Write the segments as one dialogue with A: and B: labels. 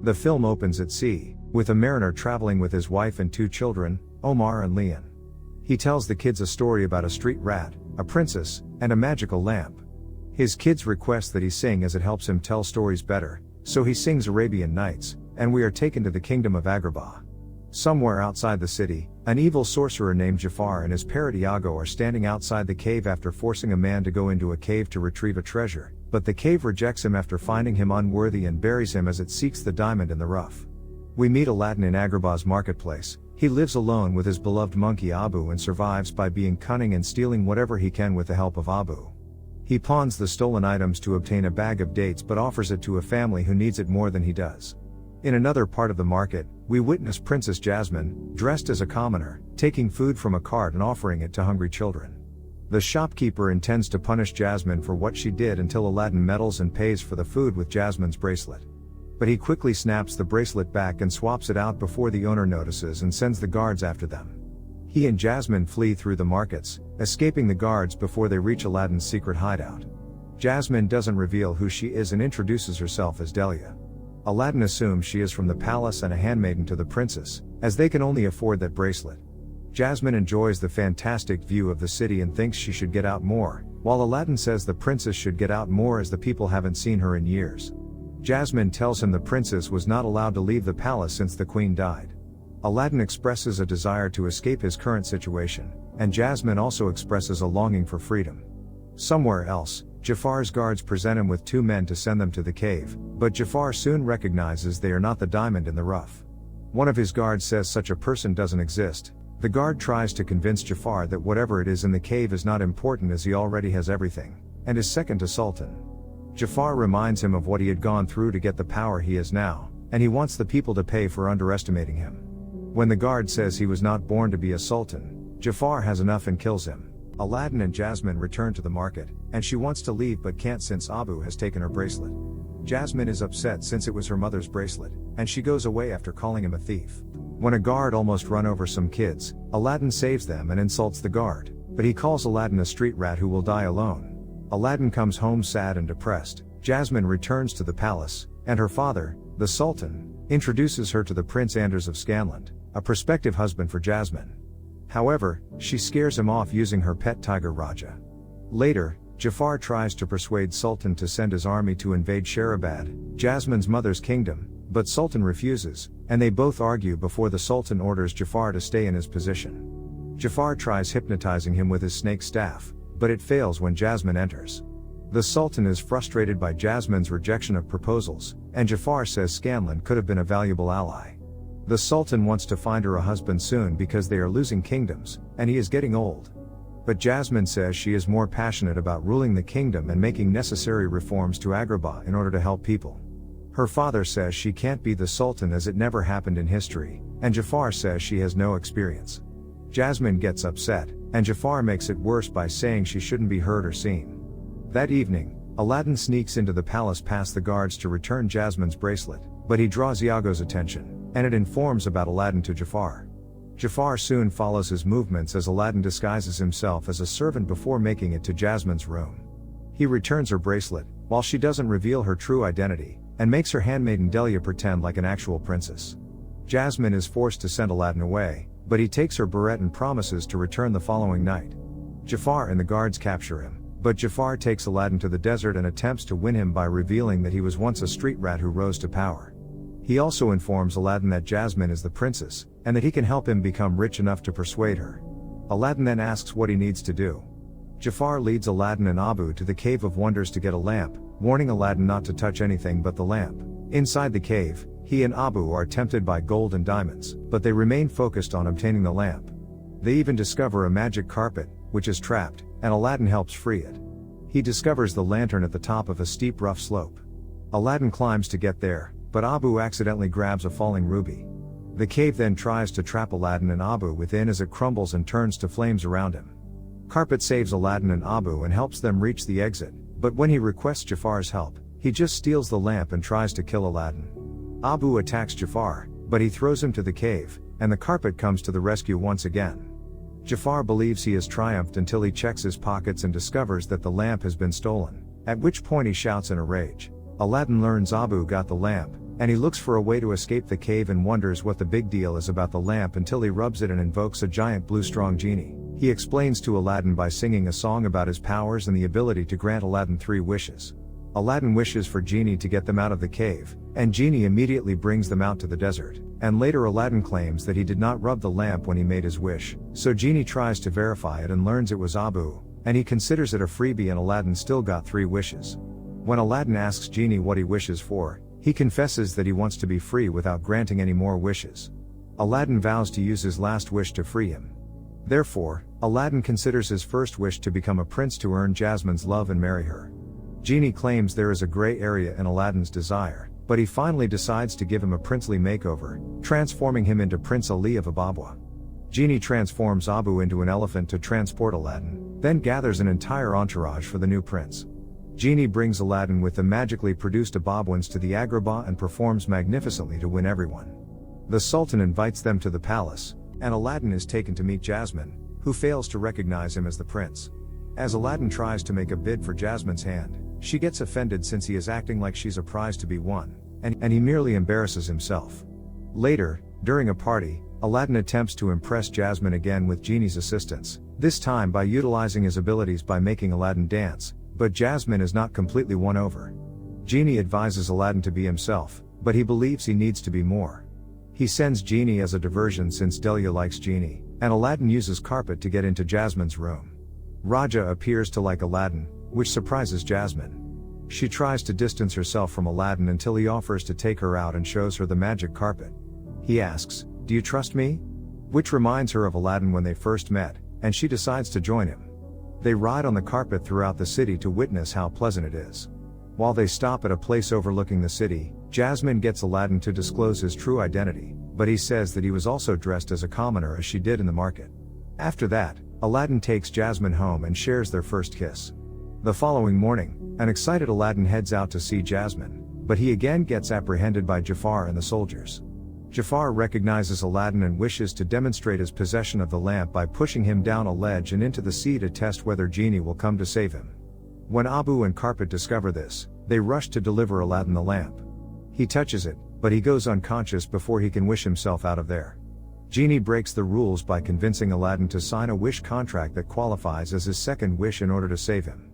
A: The film opens at sea, with a mariner traveling with his wife and 2 children, Omar and Leon. He tells the kids a story about a street rat, a princess, and a magical lamp. His kids request that he sing as it helps him tell stories better, so he sings Arabian Nights, and we are taken to the kingdom of Agrabah. Somewhere outside the city, an evil sorcerer named Jafar and his parrot Iago are standing outside the cave after forcing a man to go into a cave to retrieve a treasure, but the cave rejects him after finding him unworthy and buries him as it seeks the diamond in the rough. We meet Aladdin in Agrabah's marketplace. He lives alone with his beloved monkey Abu and survives by being cunning and stealing whatever he can with the help of Abu. He pawns the stolen items to obtain a bag of dates but offers it to a family who needs it more than he does. In another part of the market, we witness Princess Jasmine, dressed as a commoner, taking food from a cart and offering it to hungry children. The shopkeeper intends to punish Jasmine for what she did until Aladdin meddles and pays for the food with Jasmine's bracelet. But he quickly snaps the bracelet back and swaps it out before the owner notices and sends the guards after them. He and Jasmine flee through the markets, escaping the guards before they reach Aladdin's secret hideout. Jasmine doesn't reveal who she is and introduces herself as Delia. Aladdin assumes she is from the palace and a handmaiden to the princess, as they can only afford that bracelet. Jasmine enjoys the fantastic view of the city and thinks she should get out more, while Aladdin says the princess should get out more as the people haven't seen her in years. Jasmine tells him the princess was not allowed to leave the palace since the queen died. Aladdin expresses a desire to escape his current situation, and Jasmine also expresses a longing for freedom. Somewhere else, Jafar's guards present him with 2 men to send them to the cave, but Jafar soon recognizes they are not the diamond in the rough. One of his guards says such a person doesn't exist. The guard tries to convince Jafar that whatever it is in the cave is not important as he already has everything, and is second to Sultan. Jafar reminds him of what he had gone through to get the power he has now, and he wants the people to pay for underestimating him. When the guard says he was not born to be a sultan, Jafar has enough and kills him. Aladdin and Jasmine return to the market, and she wants to leave but can't since Abu has taken her bracelet. Jasmine is upset since it was her mother's bracelet, and she goes away after calling him a thief. When a guard almost run over some kids, Aladdin saves them and insults the guard, but he calls Aladdin a street rat who will die alone. Aladdin comes home sad and depressed. Jasmine returns to the palace, and her father, the Sultan, introduces her to the Prince Anders of Scanland, a prospective husband for Jasmine. However, she scares him off using her pet tiger Raja. Later, Jafar tries to persuade Sultan to send his army to invade Sherabad, Jasmine's mother's kingdom, but Sultan refuses, and they both argue before the Sultan orders Jafar to stay in his position. Jafar tries hypnotizing him with his snake staff, but it fails when Jasmine enters. The Sultan is frustrated by Jasmine's rejection of proposals, and Jafar says Scanland could have been a valuable ally. The Sultan wants to find her a husband soon because they are losing kingdoms, and he is getting old. But Jasmine says she is more passionate about ruling the kingdom and making necessary reforms to Agrabah in order to help people. Her father says she can't be the Sultan as it never happened in history, and Jafar says she has no experience. Jasmine gets upset, and Jafar makes it worse by saying she shouldn't be heard or seen. That evening, Aladdin sneaks into the palace past the guards to return Jasmine's bracelet, but he draws Iago's attention, and it informs about Aladdin to Jafar. Jafar soon follows his movements as Aladdin disguises himself as a servant before making it to Jasmine's room. He returns her bracelet, while she doesn't reveal her true identity, and makes her handmaiden Delia pretend like an actual princess. Jasmine is forced to send Aladdin away, but he takes her beret and promises to return the following night. Jafar and the guards capture him, but Jafar takes Aladdin to the desert and attempts to win him by revealing that he was once a street rat who rose to power. He also informs Aladdin that Jasmine is the princess, and that he can help him become rich enough to persuade her. Aladdin then asks what he needs to do. Jafar leads Aladdin and Abu to the Cave of Wonders to get a lamp, warning Aladdin not to touch anything but the lamp. Inside the cave, he and Abu are tempted by gold and diamonds, but they remain focused on obtaining the lamp. They even discover a magic carpet, which is trapped, and Aladdin helps free it. He discovers the lantern at the top of a steep rough slope. Aladdin climbs to get there, but Abu accidentally grabs a falling ruby. The cave then tries to trap Aladdin and Abu within as it crumbles and turns to flames around him. Carpet saves Aladdin and Abu and helps them reach the exit, but when he requests Jafar's help, he just steals the lamp and tries to kill Aladdin. Abu attacks Jafar, but he throws him to the cave, and the carpet comes to the rescue once again. Jafar believes he has triumphed until he checks his pockets and discovers that the lamp has been stolen, at which point he shouts in a rage. Aladdin learns Abu got the lamp, and he looks for a way to escape the cave and wonders what the big deal is about the lamp until he rubs it and invokes a giant blue strong genie. He explains to Aladdin by singing a song about his powers and the ability to grant Aladdin 3 wishes. Aladdin wishes for Genie to get them out of the cave, and Genie immediately brings them out to the desert, and later Aladdin claims that he did not rub the lamp when he made his wish, so Genie tries to verify it and learns it was Abu, and he considers it a freebie and Aladdin still got 3 wishes. When Aladdin asks Genie what he wishes for, he confesses that he wants to be free without granting any more wishes. Aladdin vows to use his last wish to free him. Therefore, Aladdin considers his first wish to become a prince to earn Jasmine's love and marry her. Genie claims there is a gray area in Aladdin's desire, but he finally decides to give him a princely makeover, transforming him into Prince Ali of Agrabah. Genie transforms Abu into an elephant to transport Aladdin, then gathers an entire entourage for the new prince. Genie brings Aladdin with the magically produced Ababuans to the Agrabah and performs magnificently to win everyone. The Sultan invites them to the palace, and Aladdin is taken to meet Jasmine, who fails to recognize him as the prince. As Aladdin tries to make a bid for Jasmine's hand, she gets offended since he is acting like she's a prize to be won, and he merely embarrasses himself. Later, during a party, Aladdin attempts to impress Jasmine again with Genie's assistance, this time by utilizing his abilities by making Aladdin dance, but Jasmine is not completely won over. Genie advises Aladdin to be himself, but he believes he needs to be more. He sends Genie as a diversion since Delia likes Genie, and Aladdin uses carpet to get into Jasmine's room. Raja appears to like Aladdin, which surprises Jasmine. She tries to distance herself from Aladdin until he offers to take her out and shows her the magic carpet. He asks, "Do you trust me?" Which reminds her of Aladdin when they first met, and she decides to join him. They ride on the carpet throughout the city to witness how pleasant it is. While they stop at a place overlooking the city, Jasmine gets Aladdin to disclose his true identity, but he says that he was also dressed as a commoner as she did in the market. After that, Aladdin takes Jasmine home and shares their first kiss. The following morning, an excited Aladdin heads out to see Jasmine, but he again gets apprehended by Jafar and the soldiers. Jafar recognizes Aladdin and wishes to demonstrate his possession of the lamp by pushing him down a ledge and into the sea to test whether Genie will come to save him. When Abu and Carpet discover this, they rush to deliver Aladdin the lamp. He touches it, but he goes unconscious before he can wish himself out of there. Genie breaks the rules by convincing Aladdin to sign a wish contract that qualifies as his second wish in order to save him.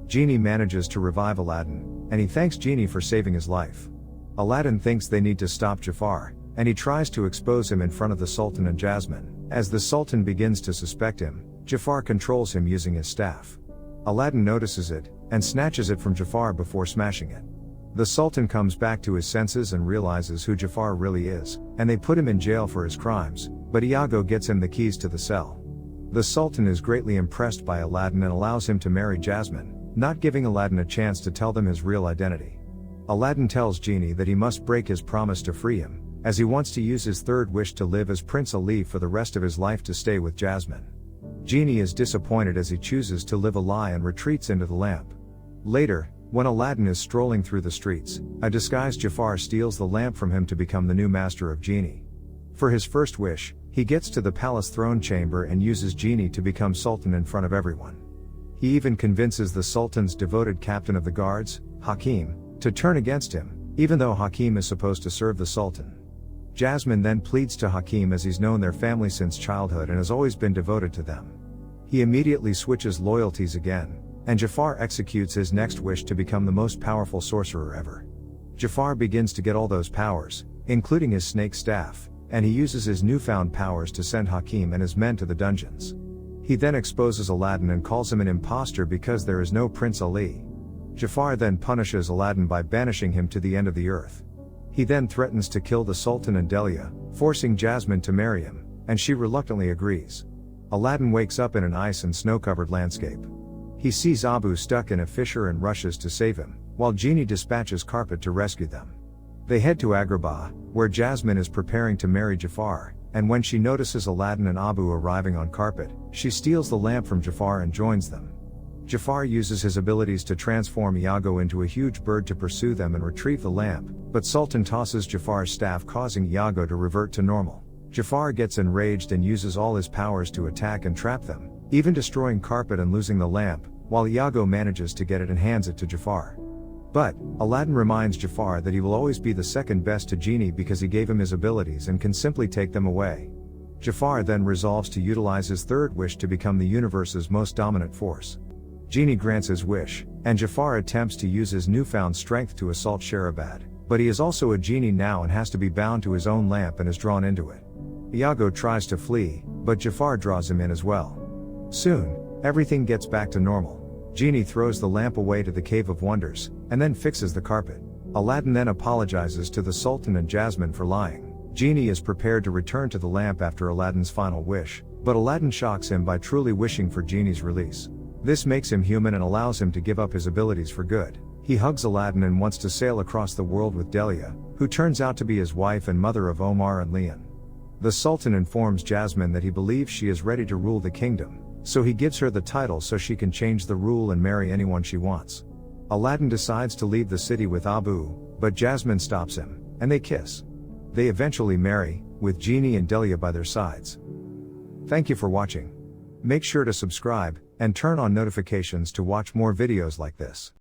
A: Genie manages to revive Aladdin, and he thanks Genie for saving his life. Aladdin thinks they need to stop Jafar, and he tries to expose him in front of the Sultan and Jasmine. As the Sultan begins to suspect him, Jafar controls him using his staff. Aladdin notices it, and snatches it from Jafar before smashing it. The Sultan comes back to his senses and realizes who Jafar really is, and they put him in jail for his crimes, but Iago gets him the keys to the cell. The Sultan is greatly impressed by Aladdin and allows him to marry Jasmine, not giving Aladdin a chance to tell them his real identity. Aladdin tells Genie that he must break his promise to free him, as he wants to use his third wish to live as Prince Ali for the rest of his life to stay with Jasmine. Genie is disappointed as he chooses to live a lie and retreats into the lamp. Later, when Aladdin is strolling through the streets, a disguised Jafar steals the lamp from him to become the new master of Genie. For his first wish, he gets to the palace throne chamber and uses Genie to become Sultan in front of everyone. He even convinces the Sultan's devoted captain of the guards, Hakim, to turn against him, even though Hakim is supposed to serve the Sultan. Jasmine then pleads to Hakim as he's known their family since childhood and has always been devoted to them. He immediately switches loyalties again, and Jafar executes his next wish to become the most powerful sorcerer ever. Jafar begins to get all those powers, including his snake staff, and he uses his newfound powers to send Hakim and his men to the dungeons. He then exposes Aladdin and calls him an impostor because there is no Prince Ali. Jafar then punishes Aladdin by banishing him to the end of the earth. He then threatens to kill the Sultan and Delia, forcing Jasmine to marry him, and she reluctantly agrees. Aladdin wakes up in an ice and snow-covered landscape. He sees Abu stuck in a fissure and rushes to save him, while Genie dispatches Carpet to rescue them. They head to Agrabah, where Jasmine is preparing to marry Jafar, and when she notices Aladdin and Abu arriving on Carpet, she steals the lamp from Jafar and joins them. Jafar uses his abilities to transform Iago into a huge bird to pursue them and retrieve the lamp, but Sultan tosses Jafar's staff, causing Iago to revert to normal. Jafar gets enraged and uses all his powers to attack and trap them, even destroying Carpet and losing the lamp, while Iago manages to get it and hands it to Jafar. But, Aladdin reminds Jafar that he will always be the second best to Genie because he gave him his abilities and can simply take them away. Jafar then resolves to utilize his third wish to become the universe's most dominant force. Genie grants his wish, and Jafar attempts to use his newfound strength to assault Agrabah, but he is also a genie now and has to be bound to his own lamp and is drawn into it. Iago tries to flee, but Jafar draws him in as well. Soon, everything gets back to normal. Genie throws the lamp away to the Cave of Wonders, and then fixes the carpet. Aladdin then apologizes to the Sultan and Jasmine for lying. Genie is prepared to return to the lamp after Aladdin's final wish, but Aladdin shocks him by truly wishing for Genie's release. This makes him human and allows him to give up his abilities for good. He hugs Aladdin and wants to sail across the world with Delia, who turns out to be his wife and mother of Omar and Leon. The Sultan informs Jasmine that he believes she is ready to rule the kingdom, so he gives her the title so she can change the rule and marry anyone she wants. Aladdin decides to leave the city with Abu, but Jasmine stops him, and they kiss. They eventually marry, with Genie and Delia by their sides. Thank you for watching. Make sure to subscribe, and turn on notifications to watch more videos like this.